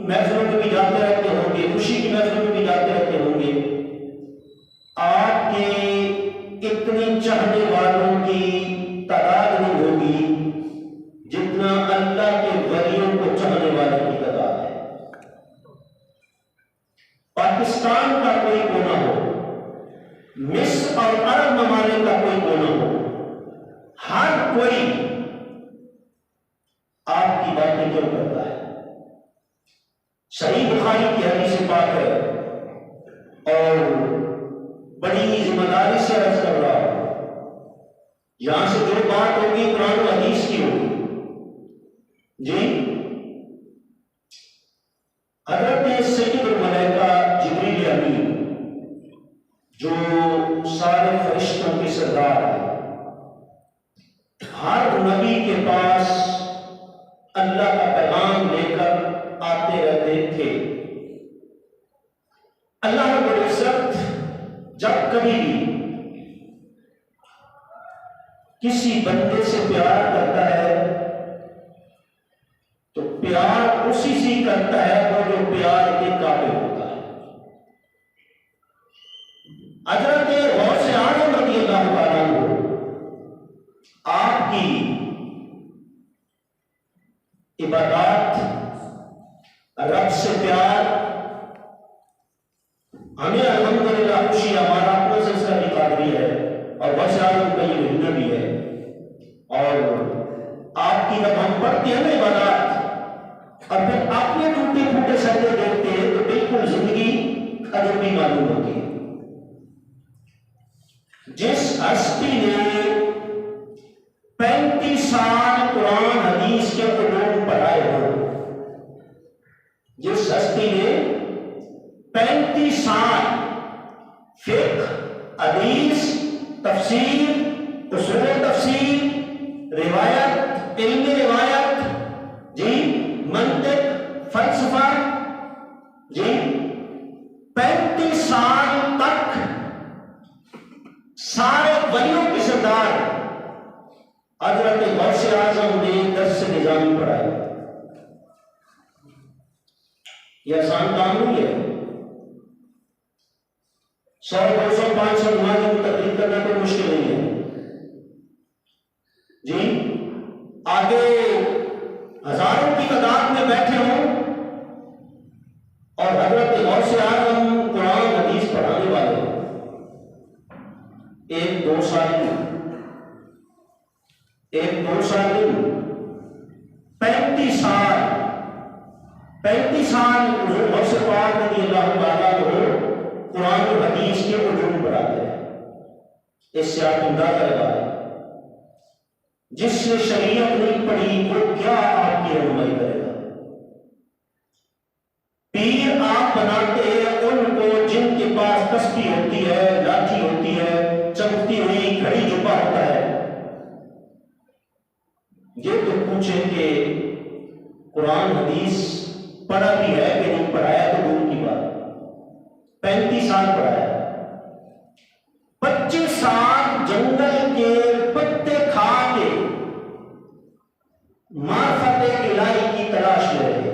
महफिलों में भी जाते रहते होंगे, खुशी की महफिलों में भी जाते रहते होंगे, आपके इतनी चाहने वालों की तादाद नहीं होगी जितना अल्लाह के वलियों को चाहने वालों की तादाद है। पाकिस्तान का कोई कोना हो, मिस्र और अरब ममालिक का कोई कोना हो, हर कोई आपकी बातें क्यों करता है? सही बुखारी की हदीस पाक है और बड़ी जिम्मेदारी से अर्ज कर रहा हूं, यहां से जो बात होगी कुरान और हदीस की होगी। जी, हजरत सैयदुल मलाइका जिब्रील अमीन जो सारे फरिश्तों के सरदार है, हर नबी के पास अल्लाह का पैगाम लेकर आते रहते थे। अल्लाह रब्बुल इज्जत जब कभी भी किसी बंदे से प्यार करता है तो प्यार उसी से करता है वो जो प्यार के काबिल होता है। हजरत गौसे आज़म रज़ियल्लाहु ताला अन्हु आपकी इबादत, रब से प्यार, हमें अल्हम्दुलिल्लाह खुशी, हमारा अपना सिलसिला भी कादरी है और गौसे आज़म का ये महीना भी है। और आपकी जब हम पढ़ते हैं ना इबादत और फिर अपने टूटे फूटे सजदे देखते हैं तो बिल्कुल जिंदगी अजनबी मालूम होती है। जिस हस्ती ने 35 साल कुरान हदीस के उलूम पढ़ाए हो, जिस हस्ती ने 35 साल फिक्ह, हदीस, तफसीर, उसूल तफसीर, रिवायत, इल्म रिवायत, जी, मंतिक, फलसफा, जी, 35 साल तक सारे वलियों के सरदार हजरत गौसे आज़म ने दर्स निजामी पढ़ाया। यह आसान काम नहीं है। 100, 200, 500 नमाज़ों को तकलीफ करना कोई मुश्किल नहीं है। जी, आगे हजारों की तादाद में बैठे हों और हजरत गौसे आज़म कुरान हदीस पढ़ाने वाले 1-2 साल नहीं, 35 साल, 35 साल गौसे पाक रज़ियल्लाहु ताला अन्हु कुरान और हदीस के उलूम पढ़ाते हैं। इससे आप अंदाजा लगाएं, जिसने शरीयत नहीं पढ़ी वो क्या आपकी रहनुमाई करेगा? पीर आप बनाते हैं उनको जिनके पास तस्बीह होती है, लाठी होती है, चमकती हुई घड़ी जुब्बा होता है। ये तो पूछेंगे कुरान हदीस पढ़ा भी है कि नहीं पढ़ाया तो दूर की बात। 35 साल पढ़ाया, 25 साल जंगल के पत्ते खा के मार्फत इलाही की तलाश में रहे।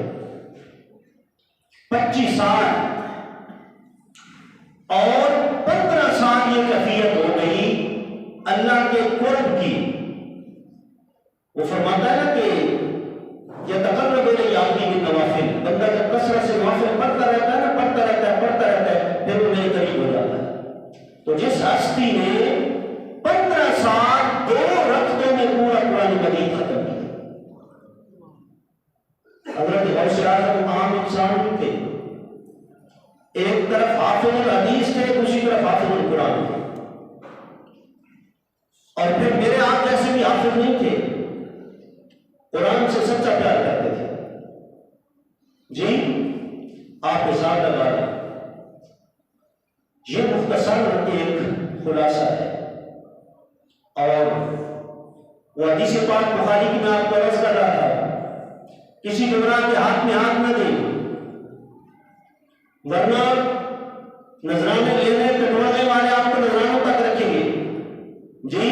25 साल और 15 साल ये कैफियत हो गई अल्लाह के कुर्ब की। वो फरमाता है ना कि यह तकर्रब इलैहि बिन नवाफिल, बंदा जब कसरत से नवाफिल पढ़ता रहता है ना, पढ़ता रहता है, फिर वो मेरे करीब हो जाता है। तो जिस हस्ती ने 15 साल 2 रख्तों में पूरा कुरान मजीद खत्म किया। हजरत गौसे आज़म आम इंसान नहीं थे, एक तरफ हाफिज़ुल हदीस थे, दूसरी तरफ हाफिज़ुल कुरान थे। और फिर मेरे आप जैसे भी हाफिज नहीं थे, कुरान से सच्चा प्यार करते थे। जी, आप हिसाब लगा लें, ये मुख्तसर एक खुलासा है। और वो हदीस पाक बुखारी की मैं आपको अर्ज कर रहा था, किसी गुमराह के हाथ में हाथ न दे, वरना नजराने लेने कटवाने वाले आपको नजरानों तक रखेंगे। जी,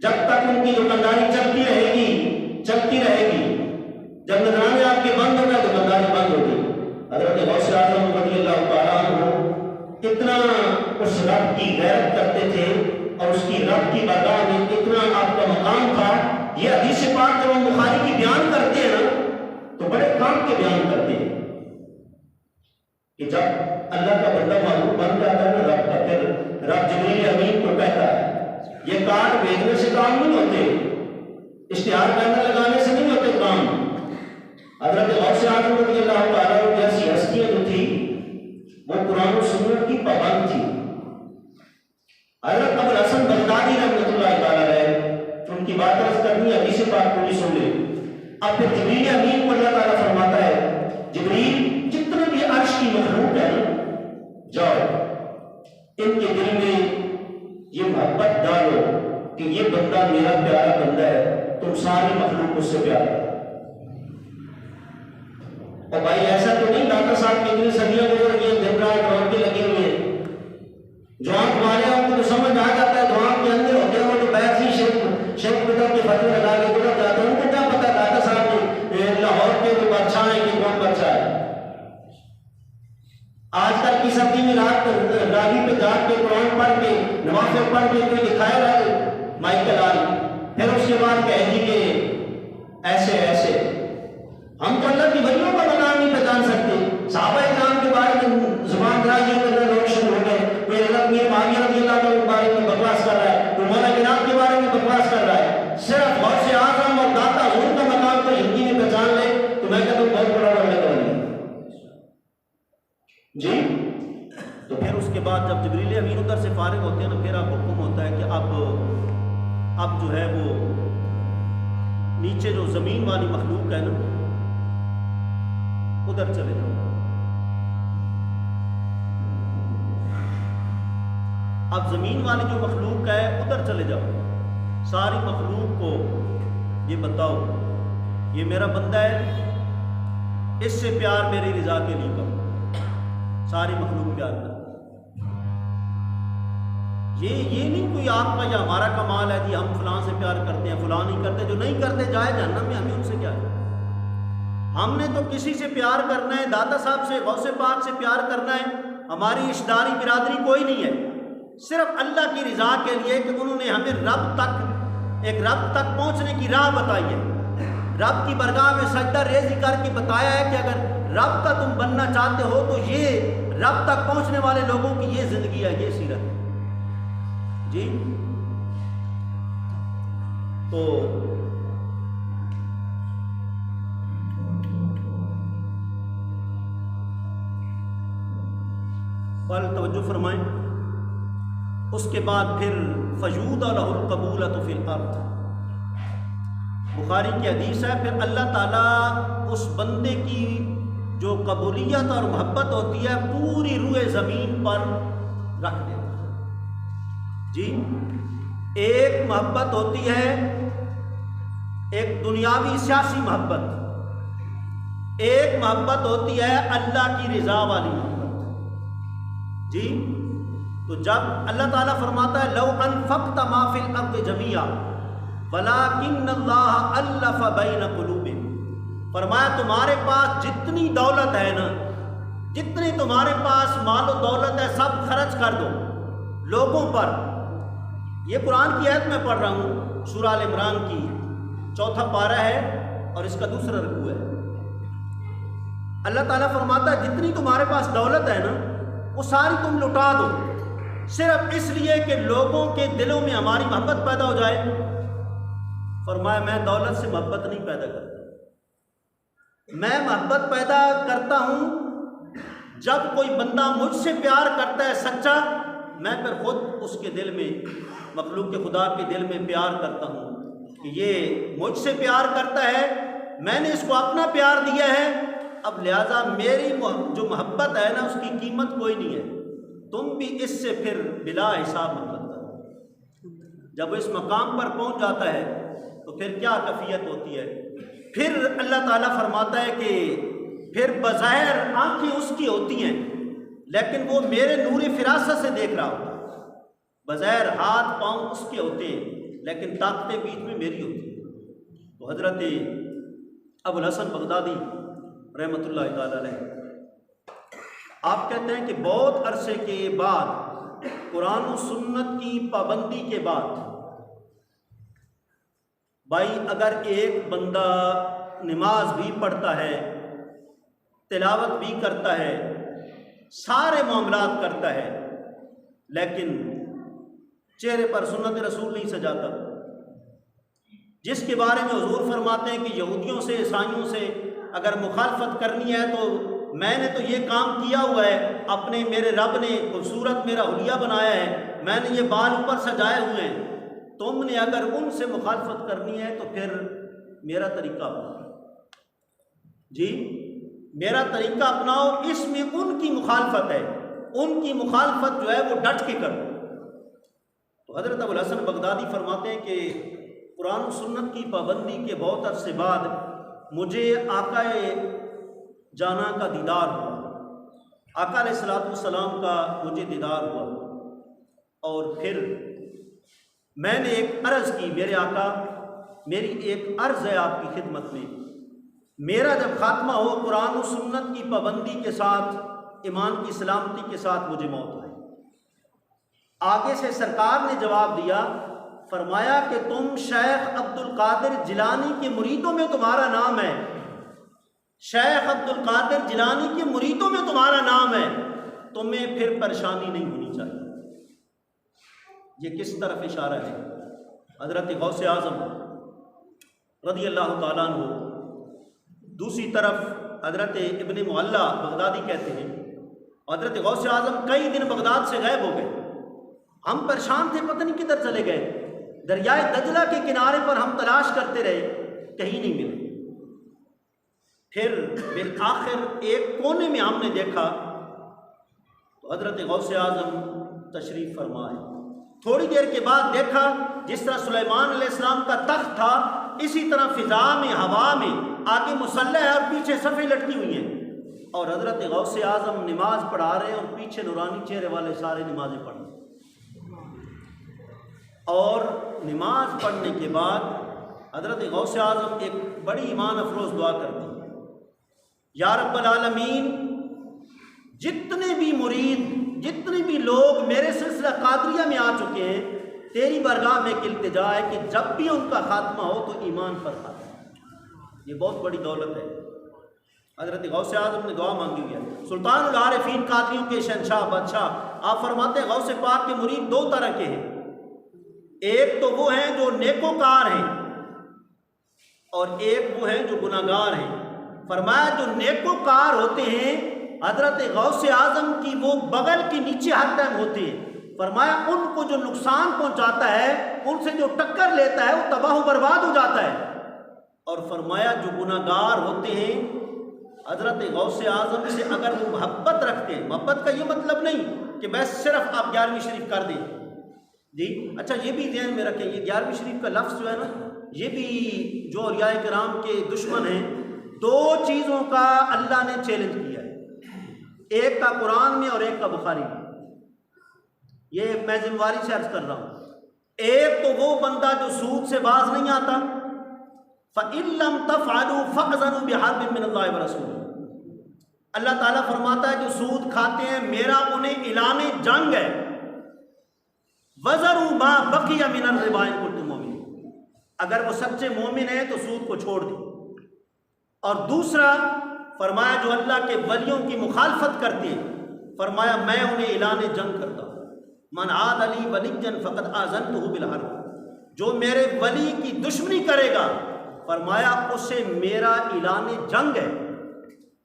जब तक उनकी दुकानदारी चलती रहेगी, जब नजराने आप के बंद हो गए तो बंदारी बंद हो गई। हज़रत गौस आज़म रज़ियल्लाहु ताला अन्हु कितना उस रब की गैरत करते थे और उसकी रब की बारगाह में कितना आपका मकाम था। ये हदीस पाक जब हम बुखारी की बयान करते हैं ना तो बड़े काम के बयान करते हैं कि जब अल्लाह का बंदा मालूम बन जाता है ना रब का, फिर रब जिब्रील अमीन को कहता है ये कार्ड भेजने से काम नहीं होते, इश्तिहार बैनर लगाने से नहीं होते काम। हज़रत गौस आज़म रज़ियल्लाहु ताला अन्हु जैसी हस्तियां जो थी वो कुरान और सुन्नत की पाबंद थी। हज़रत अबुल हसन बगदादी रहमतुल्लाह ताला अलैह, उनकी बात अर्ज करनी है, हदीस पाक पूरी सुन ले। अब फिर जिब्रील अमीन को अल्लाह ताला फरमाता है, जिब्रील जितने भी अर्श की मखलूक है ना, जाओ इनके दिल में ये मोहब्बत डालो कि ये बंदा मेरा प्यारा बंदा है, तुम सारी मखलूक उससे प्यार करो। और भाई ऐसा तो नहीं डॉक्टर साहब की इतनी सदियां गुजर गई, दिन रात रौनकें लगी हुई है, जो आंख मारे उनको तो समझ आ जाता है, जो आंख के अंदर होते हैं वो तो बैठ ही शेख पिता के फतवे लगा के गुजर जाते हैं। उनको क्या पता डॉक्टर साहब ने लाहौर के जो बादशाह है कि कौन बादशाह है। आजकल की सर्दी में रात रावी पे जाग के कुरान पढ़ के नवाफिल पढ़ के कोई दिखाएगा माइकल आल, फिर उसके बाद कहेगी कि ऐसे ऐसे। हम तो अल्लाह की वलियों का मकाम नहीं पहचान सकते। सहाबा इकराम के बारे में जुबान दराजी करना लोग शुरू हो गए, कोई हज़रत मीर माविया रज़ियल्लाहु अन्हु के बारे में बकवास कर रहा है, कोई मौला गिलास के बारे में बकवास कर रहा है। सिर्फ गौसे आज़म और दाता हुज़ूर का मकाम को हिंदी में पहचान ले तो मैं कहता हूँ बहुत बड़ा अल्लाह का वली जी। तो फिर उसके बाद जब जिब्रील अमीन उधर से फारिग होते हैं ना, फिर अब हुक्म होता है कि अब जो है वो नीचे जो ज़मीन वाली मखलूक है ना उधर चले जाओ। अब जमीन वाली जो मखलूक है उधर चले जाओ, सारी मखलूक को ये बताओ ये मेरा बंदा है, इससे प्यार मेरी रजा के लिए करो। सारी मखलूक प्यार कर। ये नहीं कोई आपका या हमारा कमाल है कि हम फलां से प्यार करते हैं, फलां नहीं करते। जो नहीं करते जाए जहन्नम में, हमें उनसे क्या है। हमने तो किसी से प्यार करना है, दाता साहब से, गौसे पाक से प्यार करना है। हमारी इश्तारी बिरादरी कोई नहीं है, सिर्फ अल्लाह की रज़ा के लिए कि उन्होंने हमें रब तक पहुंचने की राह बताई है। रब की बरगाह में सजदा रेज़ी करके बताया है कि अगर रब का तुम बनना चाहते हो तो ये रब तक पहुंचने वाले लोगों की ये जिंदगी है, ये सीरत है जी। तो पल तवज्जो फरमाएं। उसके बाद फिर फजूद लहुल कबूलतु फिल अर्द, बुखारी की हदीस है, फिर अल्लाह ताला उस बंदे की जो कबूलियत और मोहब्बत होती है पूरी रूए ज़मीन पर रख देता है जी। एक मोहब्बत होती है, एक दुनियावी सियासी मोहब्बत, एक मोहब्बत होती है अल्लाह की रज़ा वाली मोहब्बत जी। तो जब अल्लाह ताला फरमाता है लौ अनफक़्त मा फ़िल अर्ज़ि जमीआ वलाकिन्नल्लाह अल्लफ़ बैन क़ुलूबिहिम, फरमाया तुम्हारे पास जितनी दौलत है ना, जितनी तुम्हारे पास माल और दौलत है, सब खर्च कर दो लोगों पर। ये कुरान की आयत में पढ़ रहा हूँ, सूरह आल इमरान की 4वां पारा है और इसका 2रा रुकू है। अल्लाह ताला फरमाता है जितनी तुम्हारे पास दौलत है ना वो सारी तुम लुटा दो, सिर्फ इसलिए कि लोगों के दिलों में हमारी मोहब्बत पैदा हो जाए। फरमाया मैं दौलत से मोहब्बत नहीं पैदा करता, मैं मोहब्बत पैदा करता हूँ जब कोई बंदा मुझसे प्यार करता है सच्चा, मैं फिर खुद उसके दिल में, मखलूक के खुदा के दिल में प्यार करता हूँ कि ये मुझसे प्यार करता है, मैंने इसको अपना प्यार दिया है, अब लिहाजा मेरी जो मोहब्बत है ना उसकी कीमत कोई नहीं है, तुम भी इससे फिर बिला हिसाब मोहब्बत करो। जब इस मकाम पर पहुंच जाता है तो फिर क्या कैफियत होती है। फिर अल्लाह ताला फरमाता है कि फिर बज़ाहिर आंखें उसकी होती हैं लेकिन वो मेरे नूर फिरासत से देख रहा होता है, बज़ाहिर हाथ पाँव उसके होते हैं लेकिन ताकतें बीच में मेरी होती हैं। तो हज़रत अबुल हसन बगदादी रहमतुल्लाह ताला अलैह, आप कहते हैं कि बहुत अरसे के बाद, कुरान और सुन्नत की पाबंदी के बाद, भाई अगर एक बंदा नमाज भी पढ़ता है, तिलावत भी करता है, सारे मामलात करता है, लेकिन चेहरे पर सुन्नत रसूल नहीं सजाता, जिसके बारे में हुजूर फरमाते हैं कि यहूदियों से, ईसाइयों से अगर मुखालफत करनी है तो मैंने तो ये काम किया हुआ है, अपने मेरे रब ने खूबसूरत मेरा हुलिया बनाया है, मैंने ये बाल ऊपर सजाए हुए हैं, तुमने अगर उनसे मुखालफत करनी है तो फिर मेरा तरीका अपनाओ। जी, मेरा तरीका अपनाओ, इसमें उनकी मुखालफत है, उनकी मुखालफत जो है वो डट के करो। तो हज़रत अबुल हसन बगदादी फरमाते हैं कि कुरान सुन्नत की पाबंदी के बहुत अरसे बाद मुझे आकाए जाना का दीदार हुआ, आका अलैहिस्सलाम का मुझे दीदार हुआ, और फिर मैंने एक अर्ज़ की, मेरे आका मेरी एक अर्ज़ है आपकी खिदमत में, मेरा जब खात्मा हो कुरान और सुन्नत की पाबंदी के साथ, ईमान की सलामती के साथ मुझे मौत आए। आगे से सरकार ने जवाब दिया, फरमाया कि तुम शेख अब्दुल कादिर जिलानी के मुरीदों में तुम्हारा नाम है, शेख अब्दुल कादिर जिलानी के मुरीदों में तुम्हारा नाम है, तुम्हें फिर परेशानी नहीं होनी चाहिए। ये किस तरफ इशारा है? हज़रत गौसे आज़म रज़ी अल्लाह ताला अन्हु, दूसरी तरफ हज़रत इब्न मुअल्ला बगदादी कहते हैं, हज़रत गौसे आज़म कई दिन बगदाद से गायब हो गए, हम परेशान थे, पता नहीं किधर चले गए, दरियाए दजला के किनारे पर हम तलाश करते रहे, कहीं नहीं मिले। फिर बिल आखिर एक कोने में हमने देखा तो हज़रत गौसे आज़म तशरीफ़ फरमाए। थोड़ी देर के बाद देखा जिस तरह सुलेमान अलैहिस्सलाम का तख्त था, इसी तरह फिजा में, हवा में आगे मुसल्ला है और पीछे सफ़े लटकी हुई हैं, और हज़रत गौसे आज़म नमाज पढ़ा रहे हैं और पीछे नूरानी चेहरे वाले सारे नमाजें पढ़ रहे। और नमाज पढ़ने के बाद हज़रत गौसे आज़म एक बड़ी ईमान अफरोज़ दुआ करती है, या रब्बल आलमीन, जितने भी मुरीद, जितने भी लोग मेरे सिलसिला कादरिया में आ चुके हैं, तेरी बरगाह में इल्तिजा है कि जब भी उनका खात्मा हो तो ईमान पर खात्मा। ये बहुत बड़ी दौलत है। हज़रत गौसे आज़म ने दुआ मांगी हुई है। सुल्तानुल आरिफीन कादरियों के शहंशाह बादशाह, आप फरमाते हैं गौसे पाक के मुरीद दो तरह के हैं, एक तो वो हैं जो नेकोकार हैं और एक वो हैं जो गुनाहगार हैं। फरमाया जो नेकोकार होते हैं, हज़रत गौसे आज़म की वो बगल के नीचे हर टाइम होते हैं, फरमाया उनको जो नुकसान पहुंचाता है, उनसे जो टक्कर लेता है वो तबाह बर्बाद हो जाता है। और फरमाया जो गुनाहगार होते हैं, हज़रत गौसे आज़म से अगर वो मोहब्बत रखते हैं, मोहब्बत का ये मतलब नहीं कि बस सिर्फ आप 11वीं शरीफ कर दें जी, अच्छा ये भी ध्यान में रखें, ये 11वीं शरीफ का लफ्ज़ जो है ना, ये भी जो औलियाए किराम के दुश्मन हैं, दो चीज़ों का अल्लाह ने चैलेंज किया है, एक का कुरान में और एक का बुखारी में। ये मैं जिम्मेवारी से अर्ज कर रहा हूँ। एक तो वो बंदा जो सूद से बाज नहीं आता, फ़इल्लम तफ़अलू फ़अज़नु बिहर्बिन मिनल्लाहि व रसूलिही। अल्लाह ताला फरमाता है जो सूद खाते हैं मेरा उन्हें ऐलान जंग है। वज़रू मा बक़िया मिनर रिबा इन कुंतुम मुमिनीन, अगर वो सच्चे मोमिन हैं तो सूद को छोड़ दें। और दूसरा फरमाया जो अल्लाह के वलियों की मुखालफत करते हैं, फरमाया मैं उन्हें ऐलान जंग करता हूँ। मन आद अली वलिय्यन फ़क़द आज़नतुहु बिल हर्ब, जो मेरे वली की दुश्मनी करेगा, फरमाया उससे मेरा ऐलान जंग है।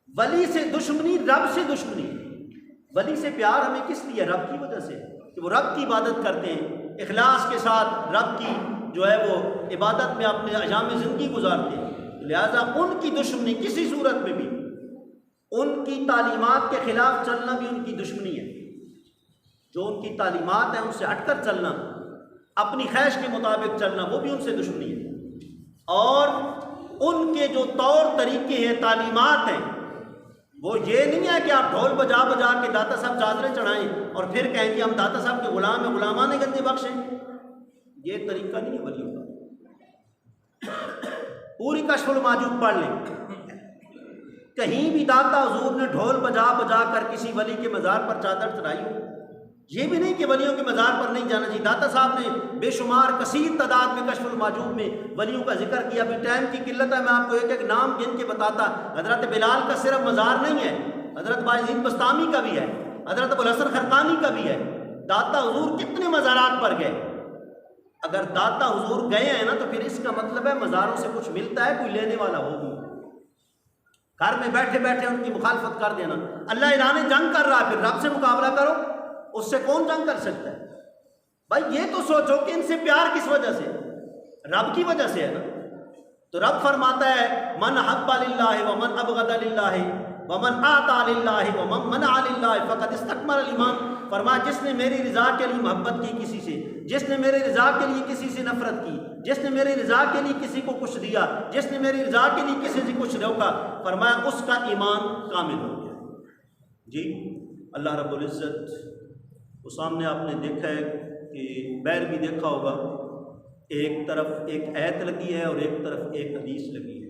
वली से दुश्मनी, रब से दुश्मनी। वली से प्यार हमें किस लिए? रब की वजह से, कि वो रब की इबादत करते हैं, इखलास के साथ रब की जो है वो इबादत में अपने अयाम ज़िंदगी गुजारते हैं। लिहाजा उनकी दुश्मनी किसी सूरत में भी, उनकी तालीमात के ख़िलाफ़ चलना भी उनकी दुश्मनी है। जो उनकी तालीमात हैं उनसे हटकर चलना, अपनी ख्वाहिश के मुताबिक चलना, वो भी उनसे दुश्मनी है। और उनके जो तौर तरीके हैं, तालीमात हैं, वो ये नहीं है कि आप ढोल बजा बजा के दाता साहब चादरें चढ़ाएं और फिर कहें कि हम दाता साहब के गुलाम हैं, गुलामाने गंजे बख्शें। ये तरीका नहीं है वलियों का। पूरी कश्फुल माजूब पढ़ लें, कहीं भी दाता हुजूर ने ढोल बजा बजा कर किसी वली के मज़ार पर चादर चढ़ाई हो? ये भी नहीं कि वलियों के मज़ार पर नहीं जाना चाहिए। दाता साहब ने बेशुमार कसीर तादाद में कश्फुल माजूब में वलियों का जिक्र किया। अभी टाइम की किल्लत है, मैं आपको एक एक नाम गिन के बताता। हज़रत बिलाल का सिर्फ मज़ार नहीं है, हज़रत बायज़ीद बस्तामी का भी है, हज़रत अबुल हसन खरकानी का भी है। दाता हुजूर कितने मज़ारात पर गए। अगर दाता हुजूर गए हैं ना, तो फिर इसका मतलब है मज़ारों से कुछ मिलता है, कोई लेने वाला होगी। घर में बैठे बैठे उनकी मुखालफत कर देना। अल्लाह ऐलान जंग कर रहा है, फिर रब से मुकाबला करो, उससे कौन जंग कर सकता है? भाई ये तो सोचो कि इनसे प्यार किस वजह से? रब की वजह से है ना। तो रब फरमाता है मन हब्बा लिल्लाहि व मन अबगदा लिल्लाहि व मन आता लिल्लाहि व मन मना लिल्लाहि फक़द इस्तकमल ईमान। फरमाया जिसने मेरी रज़ा के लिए मोहब्बत की किसी से, जिसने मेरी रज़ा के लिए किसी से नफरत की, जिसने मेरी रज़ा के लिए किसी को कुछ दिया, जिसने मेरी रज़ा के लिए किसी से कुछ रोका, फरमाया उसका ईमान कामिल हो गया। जी अल्लाह रब्बुल इज़्ज़त वो सामने आपने देखा है कि बैर भी देखा होगा, एक तरफ एक आयत लगी है और एक तरफ एक हदीस लगी है।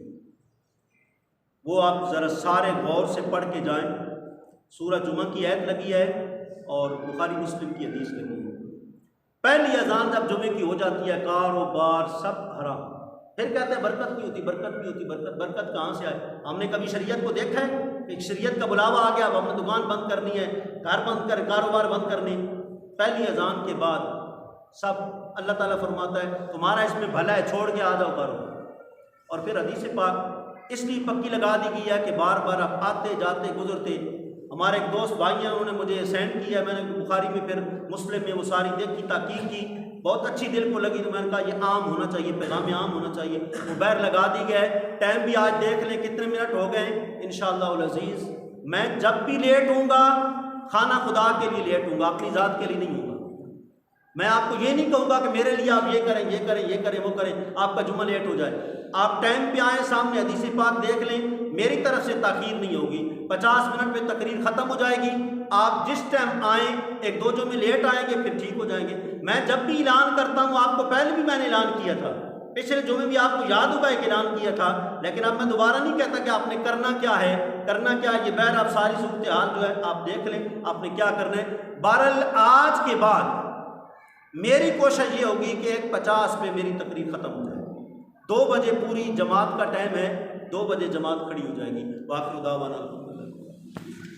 वो आप ज़रा सारे गौर से पढ़ के जाएं। सूरह जुमा की आयत लगी है और बुखारी मुस्लिम की हदीस लगी है। पहली अजान जब जुमे की हो जाती है, कारोबार सब हराम। फिर कहते हैं बरकत नहीं होती, बरकत नहीं होती। बरकत कहाँ से आए? हमने कभी शरीयत को देखा है? एक शरीयत का बुलावा आ गया, अब हमने दुकान बंद करनी है, घर बंद कर, कारोबार बंद करने। पहली अजान के बाद सब अल्लाह ताला फरमाता है तुम्हारा इसमें भला है, छोड़ के आ जाओ करो। और फिर हदीस पाक इसलिए पक्की लगा दी गई है कि बार बार आप आते जाते गुजरते। हमारे एक दोस्त भाई हैं, उन्होंने मुझे सेंड किया, मैंने बुखारी में फिर मुस्लिम में वो सारी देखी, ताकीद की, बहुत अच्छी दिल को लगी। तो मैंने कहा ये आम होना चाहिए, पैगाम आम होना चाहिए। वो बैर लगा दी गया है। टाइम भी आज देख लें कितने मिनट हो गए। इंशाअल्लाह अज़ीज़ मैं जब भी लेट हूँगा, खाना खुदा के लिए लेट हूँगा, अपनी ज़ात के लिए नहीं हूँगा। मैं आपको ये नहीं कहूँगा कि मेरे लिए आप ये करें, ये करें, ये करें, वो करें, आपका जुम्मा लेट हो जाए। आप टाइम पे आए, सामने हदीस पाक देख लें, मेरी तरफ से ताख़ीर नहीं होगी। 50 मिनट में तकरीर ख़त्म हो जाएगी। आप जिस टाइम आएँ, एक दो जुम्मे लेट आएंगे फिर ठीक हो जाएंगे। मैं जब भी ऐलान करता हूँ, आपको पहले भी मैंने ऐलान किया था, पिछले जुम्मे भी आपको याद होगा एक ऐलान किया था, लेकिन अब मैं दोबारा नहीं कहता कि आपने करना क्या है, करना क्या है। ये बैर आप सारी सूरत हाल जो है आप देख लें, आपने क्या करना है। बहरहाल आज के बाद मेरी कोशिश ये होगी कि 1:50 पे मेरी तकरीर ख़त्म हो जाए। 2 बजे पूरी जमात का टाइम है, 2 बजे जमात खड़ी हो जाएगी। वाखिर दावाना।